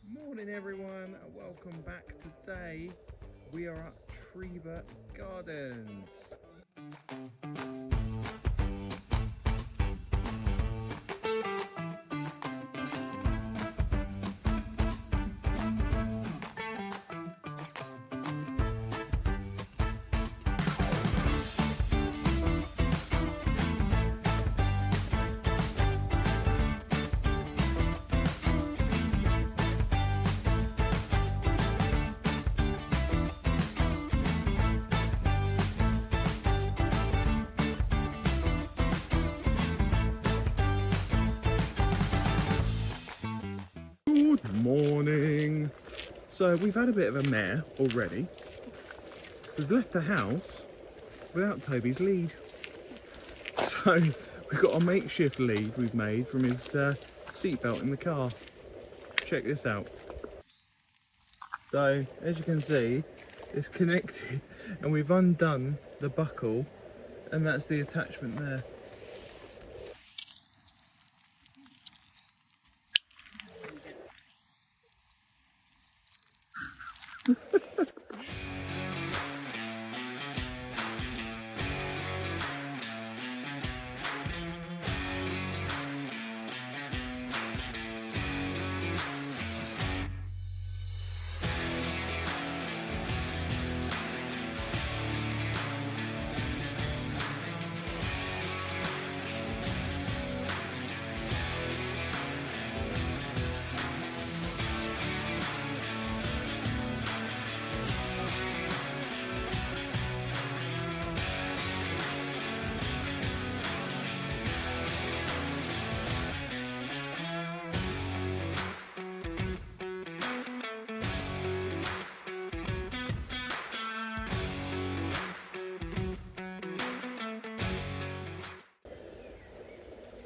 Morning everyone, and welcome back. Today we are at Trebah Gardens. Good morning. So we've had a bit of a mare already. We've left the house without Toby's lead. So we've got a makeshift lead we've made from his seatbelt in the car. Check this out. So as you can see, it's connected and we've undone the buckle, and that's the attachment there.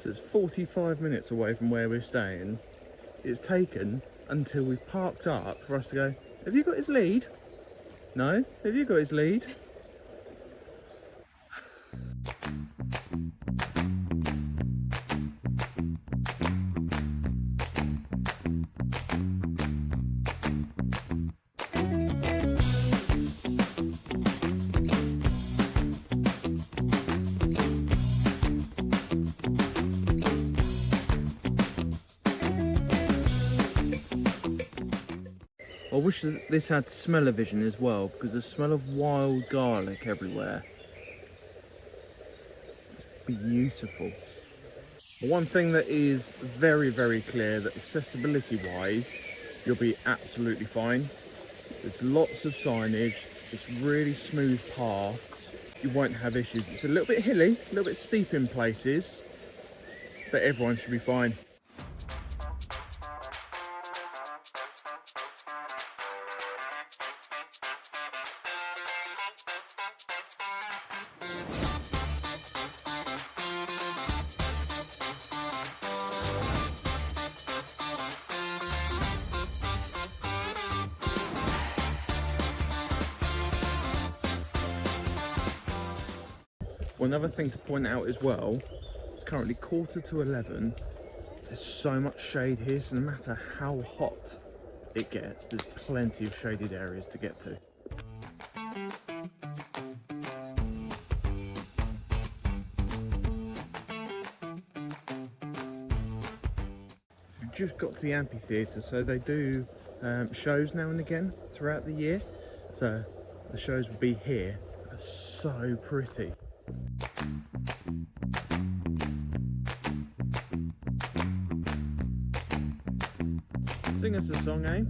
So it's 45 minutes away from where we're staying. It's taken until we've parked up for us to go, have you got his lead? No? Have you got his lead? I wish that this had smell-o-vision as well, because the smell of wild garlic everywhere. Beautiful. One thing that is very clear, that accessibility wise you'll be absolutely fine. There's lots of signage, it's really smooth paths, you won't have issues. It's a little bit hilly, a little bit steep in places, but everyone should be fine. Well, another thing to point out as well, it's currently 11:15. There's so much shade here, so no matter how hot it gets, there's plenty of shaded areas to get to. We've just got to the amphitheatre, so they do shows now and again throughout the year. So the shows will be here. They're so pretty. Sing us a song, eh?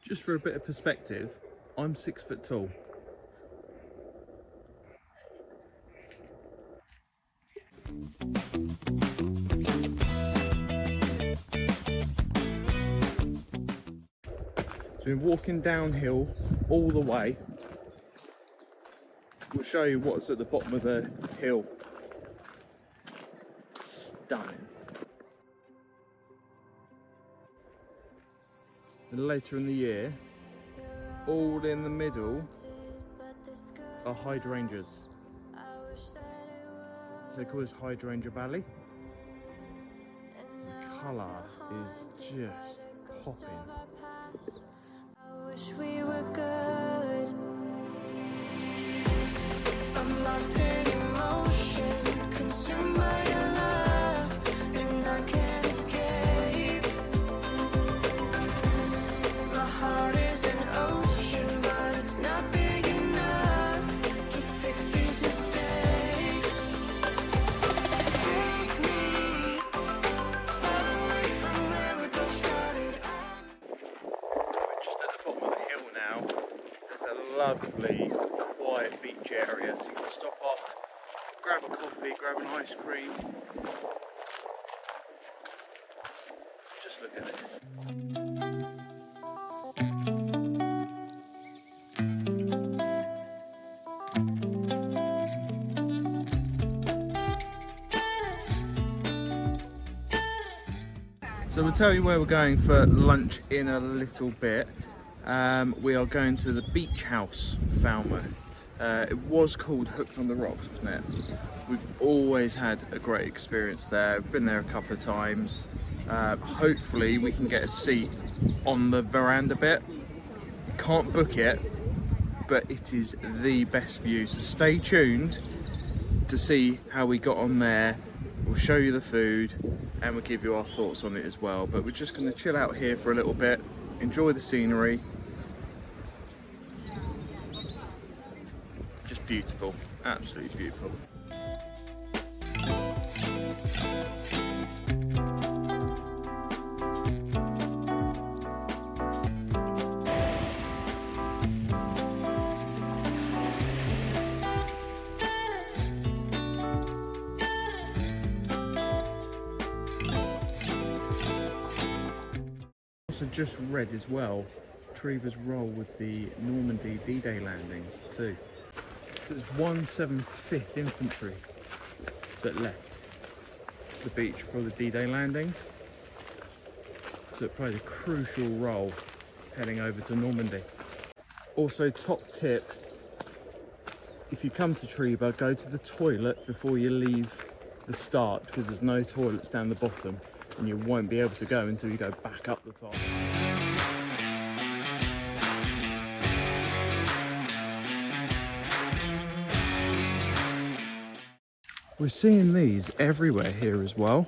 Just for a bit of perspective, I'm 6 foot tall. So we're walking downhill all the way, we'll show you what's at the bottom of the hill. Stunning. And later in the year, all in the middle are hydrangeas. So they call this Hydrangea Valley. The colour is just popping. I wish we were good. I'm lost in emotion, consumed by your love, and I can't escape. My heart is an ocean, but it's not big enough to fix these mistakes. Take me far away from where we both started. We're just at the bottom of the hill now. There's a lovely quiet beach area, so you can stop off, grab a coffee, grab an ice cream. Just look at this. So we'll tell you where we're going for lunch in a little bit. We are going to the Beach House Falmouth. It was called Hooked on the Rocks, wasn't it? We've always had a great experience there. We've been there a couple of times. Hopefully we can get a seat on the veranda bit. Can't book it, but it is the best view. So stay tuned to see how we got on there. We'll show you the food and we'll give you our thoughts on it as well. But we're just going to chill out here for a little bit, enjoy the scenery. Just beautiful, absolutely beautiful. Also just read as well, Trebah's role with the Normandy D-Day landings too. So it's 175th Infantry that left the beach for the D-Day landings. So it played a crucial role heading over to Normandy. Also, top tip, if you come to Trebah, go to the toilet before you leave the start, because there's no toilets down the bottom and you won't be able to go until you go back up the top. We're seeing these everywhere here as well.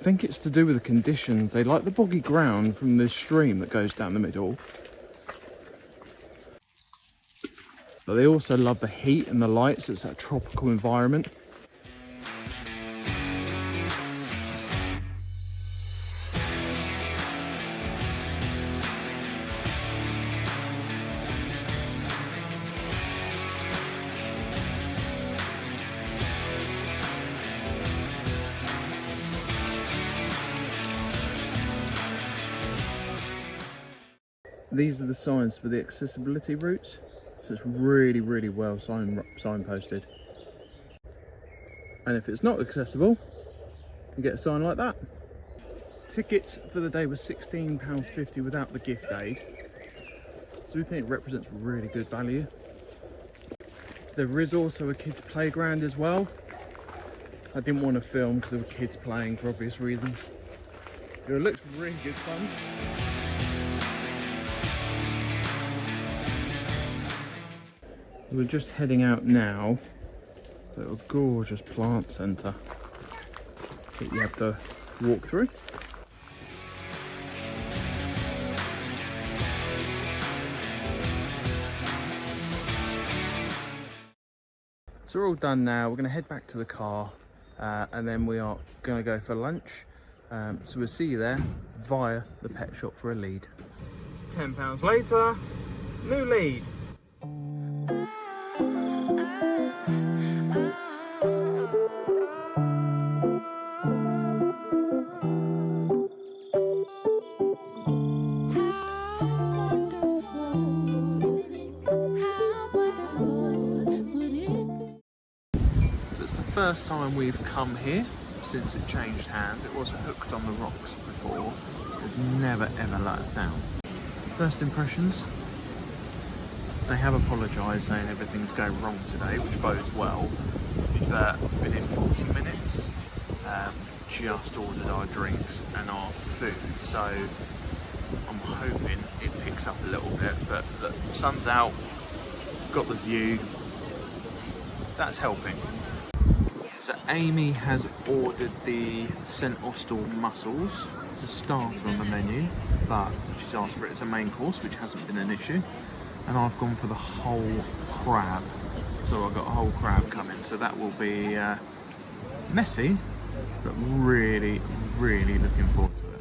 I think it's to do with the conditions. They like the boggy ground from the stream that goes down the middle. But they also love the heat and the light, so it's that tropical environment. These are the signs for the accessibility routes, so it's really, really well signposted. And if it's not accessible, you get a sign like that. Tickets for the day was £16.50 without the gift aid, so we think it represents really good value. There is also a kids playground as well. I didn't want to film because there were kids playing for obvious reasons. It looks really good fun. We're just heading out now. A little gorgeous plant centre that you have to walk through. So we're all done now. We're going to head back to the car and then we are going to go for lunch. So we'll see you there via the pet shop for a lead. £10 later, new lead. first time we've come here since it changed hands. It was hooked on the rocks before. It's never ever let us down. First impressions, they have apologised saying everything's going wrong today, which bodes well, but we've been here 40 minutes. Just ordered our drinks and our food, so I'm hoping it picks up a little bit, but look, sun's out, got the view, that's helping. So Amy has ordered the St Austell mussels. It's a starter on the menu, but she's asked for it as a main course, which hasn't been an issue. And I've gone for the whole crab. So I've got a whole crab coming, so that will be messy, but really, really looking forward to it.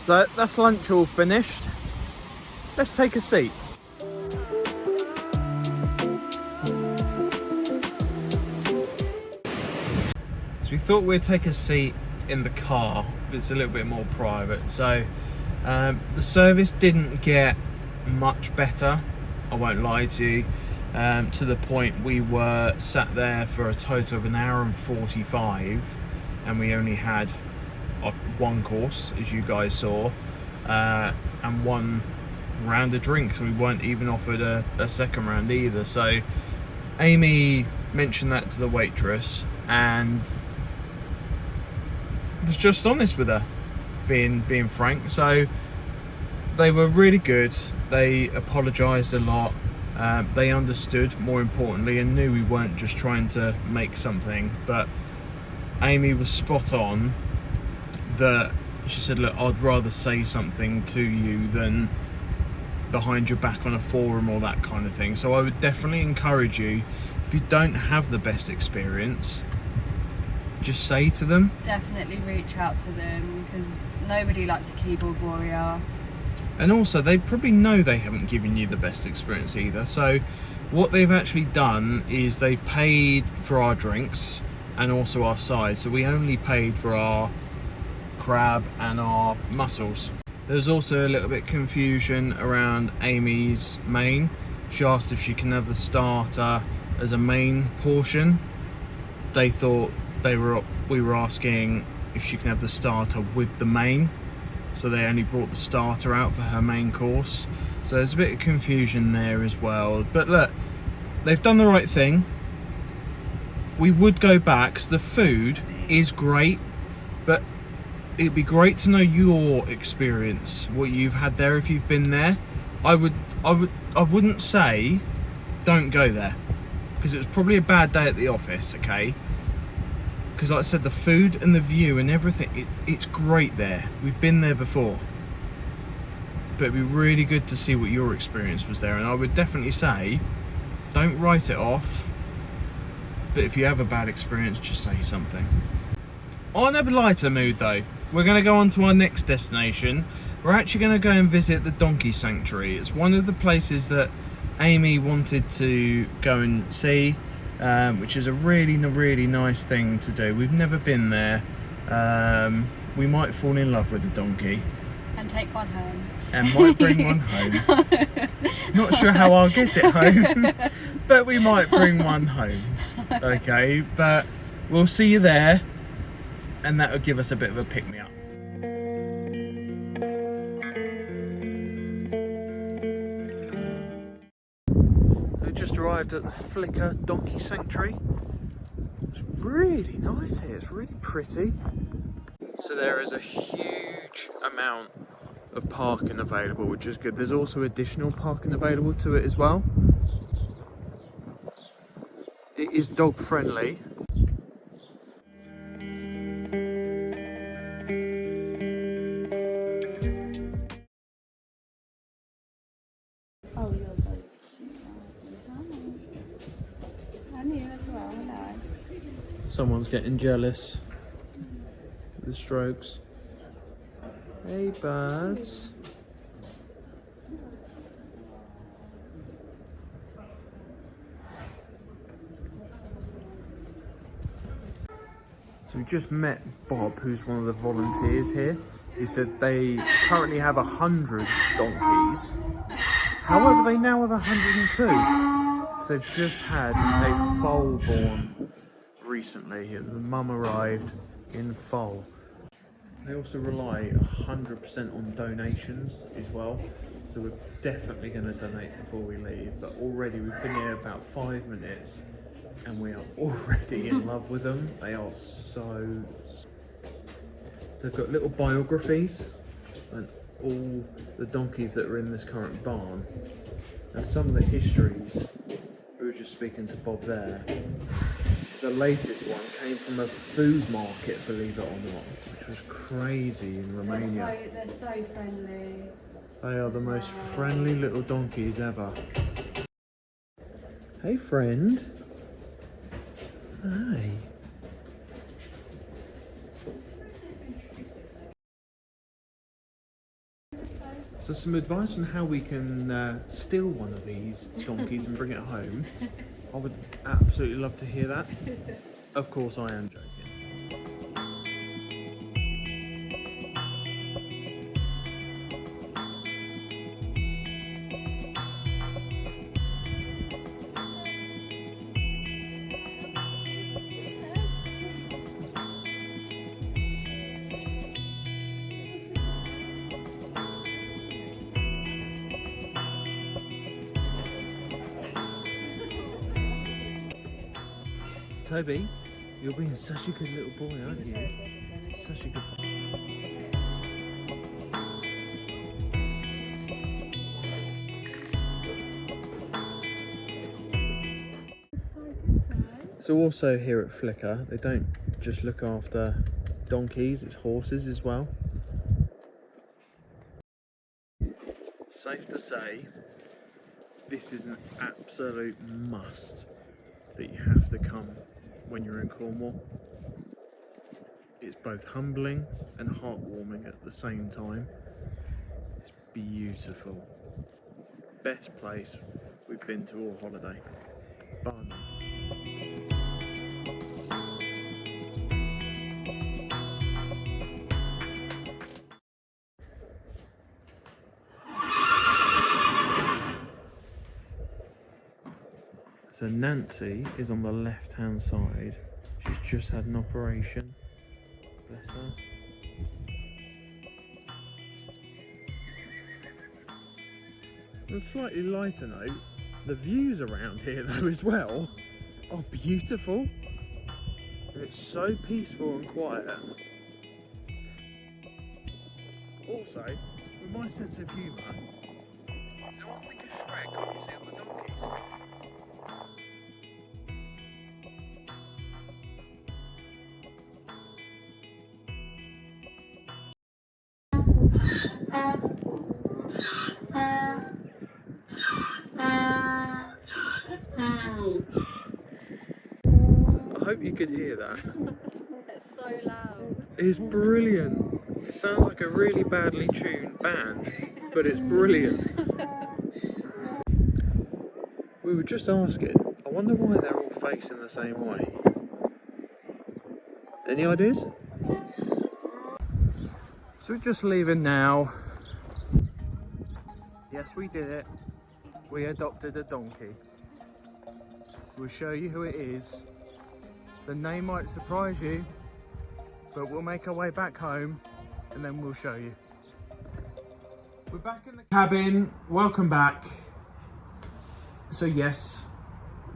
So that's lunch all finished. Let's take a seat. So we thought we'd take a seat in the car, but it's a little bit more private. So the service didn't get much better, I won't lie to you, to the point we were sat there for a total of an hour and 45, and we only had one course, as you guys saw, and one round of drinks. We weren't even offered a second round either. So Amy mentioned that to the waitress and was just honest with her, being frank. So they were really good. They apologised a lot. They understood, more importantly, and knew we weren't just trying to make something. But Amy was spot on that she said, look, I'd rather say something to you than behind your back on a forum or that kind of thing. So I would definitely encourage you, if you don't have the best experience, just say to them. Definitely reach out to them, because nobody likes a keyboard warrior. And also, they probably know they haven't given you the best experience either. So what they've actually done is they've paid for our drinks and also our sides. So we only paid for our crab and our mussels. There's also a little bit of confusion around Amy's main. She asked if she can have the starter as a main portion. They thought we were asking if she can have the starter with the main. So they only brought the starter out for her main course. So there's a bit of confusion there as well. But look, they've done the right thing. We would go back, because the food is great, but it'd be great to know your experience, what you've had there if you've been there. I wouldn't say don't go there, because it was probably a bad day at the office, okay? Because like I said, the food and the view and everything, it's great there. We've been there before. But it'd be really good to see what your experience was there. And I would definitely say, don't write it off. But if you have a bad experience, just say something. On a lighter mood though, we're going to go on to our next destination. We're actually going to go and visit the Donkey Sanctuary. It's one of the places that Amy wanted to go and see, which is a really nice thing to do. We've never been there. We might fall in love with a donkey. And take one home. And might bring one home. Not sure how I'll get it home, but we might bring one home. Okay, but we'll see you there, and that will give us a bit of a pick-me-up. We just arrived at the Flicka Donkey Sanctuary. It's really nice here, it's really pretty. So there is a huge amount of parking available, which is good. There's also additional parking available to it as well. It is dog friendly. Oh, you're very cute. And you as well, hello. Someone's getting jealous. The strokes. Hey birds. So we just met Bob, who's one of the volunteers here. He said they currently have 100 donkeys. However, they now have 102. So they've just had a foal born recently. The mum arrived in foal. They also rely 100% on donations as well. So we're definitely going to donate before we leave. But already we've been here about 5 minutes and we are already in love with them. They are so... They've got little biographies and all the donkeys that are in this current barn. And some of the histories, we were just speaking to Bob there. The latest one came from a food market, believe it or not, which was crazy in Romania. They're so friendly. They are the most friendly little donkeys ever. Hey friend. Hi. So some advice on how we can steal one of these donkeys and bring it home. I would absolutely love to hear that. Of course I am joking. Toby, you're being such a good little boy, aren't you? Such a good boy. So also here at Flicka, they don't just look after donkeys, it's horses as well. Safe to say, this is an absolute must that you have to come when you're in Cornwall. It's both humbling and heartwarming at the same time. It's beautiful. Best place we've been to all holiday. Bar none. So Nancy is on the left hand side. She's just had an operation. Bless her. On a slightly lighter note, the views around here though as well are beautiful. And it's so peaceful and quiet. Also, with my sense of humour, does anyone think of Shrek when you see all the donkeys? I hope you could hear that. It's so loud. It's brilliant. It sounds like a really badly tuned band, but it's brilliant. We were just asking, I wonder why they're all facing the same way. Any ideas? So we're just leaving now. Yes, we did it. We adopted a donkey. We'll show you who it is. The name might surprise you, but we'll make our way back home and then we'll show you. We're back in the cabin. Welcome back. So yes,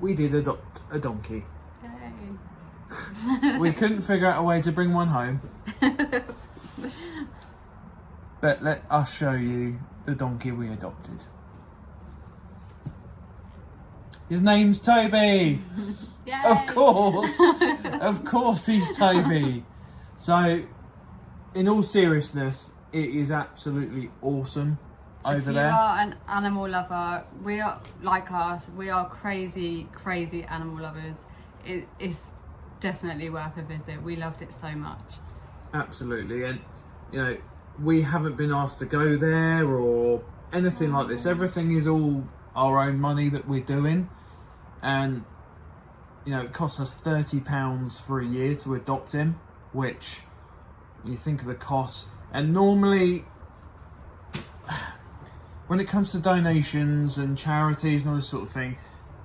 we did adopt a donkey. Hey. We couldn't figure out a way to bring one home. But let us show you the donkey we adopted. His name's Toby. Yay. Of course he's Toby. So, in all seriousness, it is absolutely awesome over there. If you are an animal lover, we are like us. We are crazy animal lovers. It's definitely worth a visit. We loved it so much. Absolutely, and you know, we haven't been asked to go there or anything like this. Everything is all our own money that we're doing, and you know, it costs us £30 for a year to adopt him, which you think of the costs, and normally when it comes to donations and charities and all this sort of thing,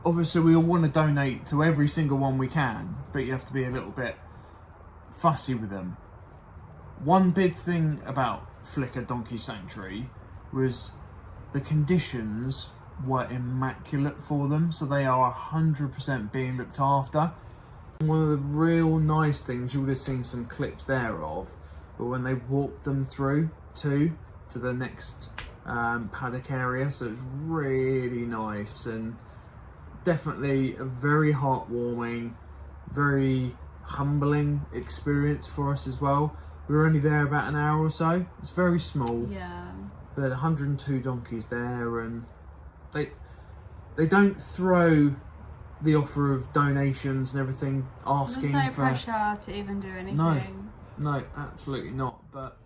obviously we all want to donate to every single one we can, but you have to be a little bit fussy with them. One big thing about Flicka Donkey Sanctuary was the conditions were immaculate for them, so they are 100% being looked after. One of the real nice things, you would have seen some clips there of, but when they walked them through to the next paddock area, so it's really nice and definitely a very heartwarming, very humbling experience for us as well. We were only there about an hour or so. It's very small. Yeah. But there are 102 donkeys there, and they don't throw the offer of donations and everything, asking There's no for pressure to even do anything. No, absolutely not. But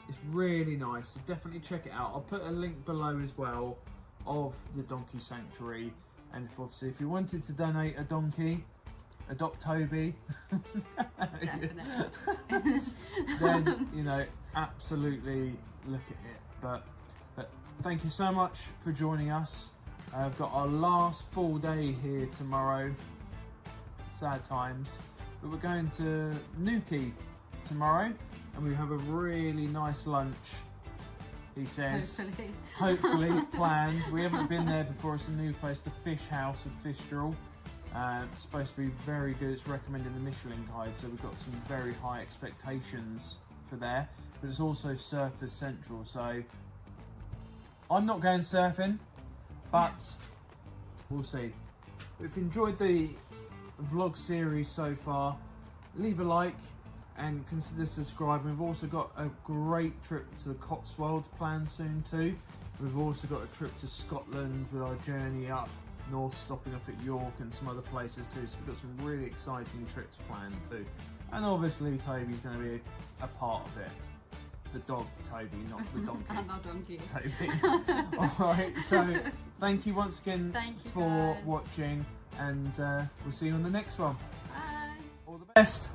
it's really nice. So definitely check it out. I'll put a link below as well of the Donkey Sanctuary. And if you wanted to donate a donkey, adopt Toby, then, you know, absolutely look at it. But thank you so much for joining us. I've got our last full day here tomorrow. Sad times. But we're going to Newquay tomorrow, and we have a really nice lunch, he says. Hopefully planned. We haven't been there before. It's a new place, the Fish House of Fistral. It's supposed to be very good. It's recommended in the Michelin Guide, so we've got some very high expectations for there. But it's also Surfers Central, so I'm not going surfing, but we'll see. If you enjoyed the vlog series so far, leave a like and consider subscribing. We've also got a great trip to the Cotswolds planned soon too. We've also got a trip to Scotland with our journey up north, stopping off at York and some other places too. So we've got some really exciting trips planned too. And obviously Toby's going to be a part of it. The dog Toby, not the donkey. And our donkey. Toby. Alright, so thank you once again for guys. watching, and we'll see you on the next one. Bye. All the best.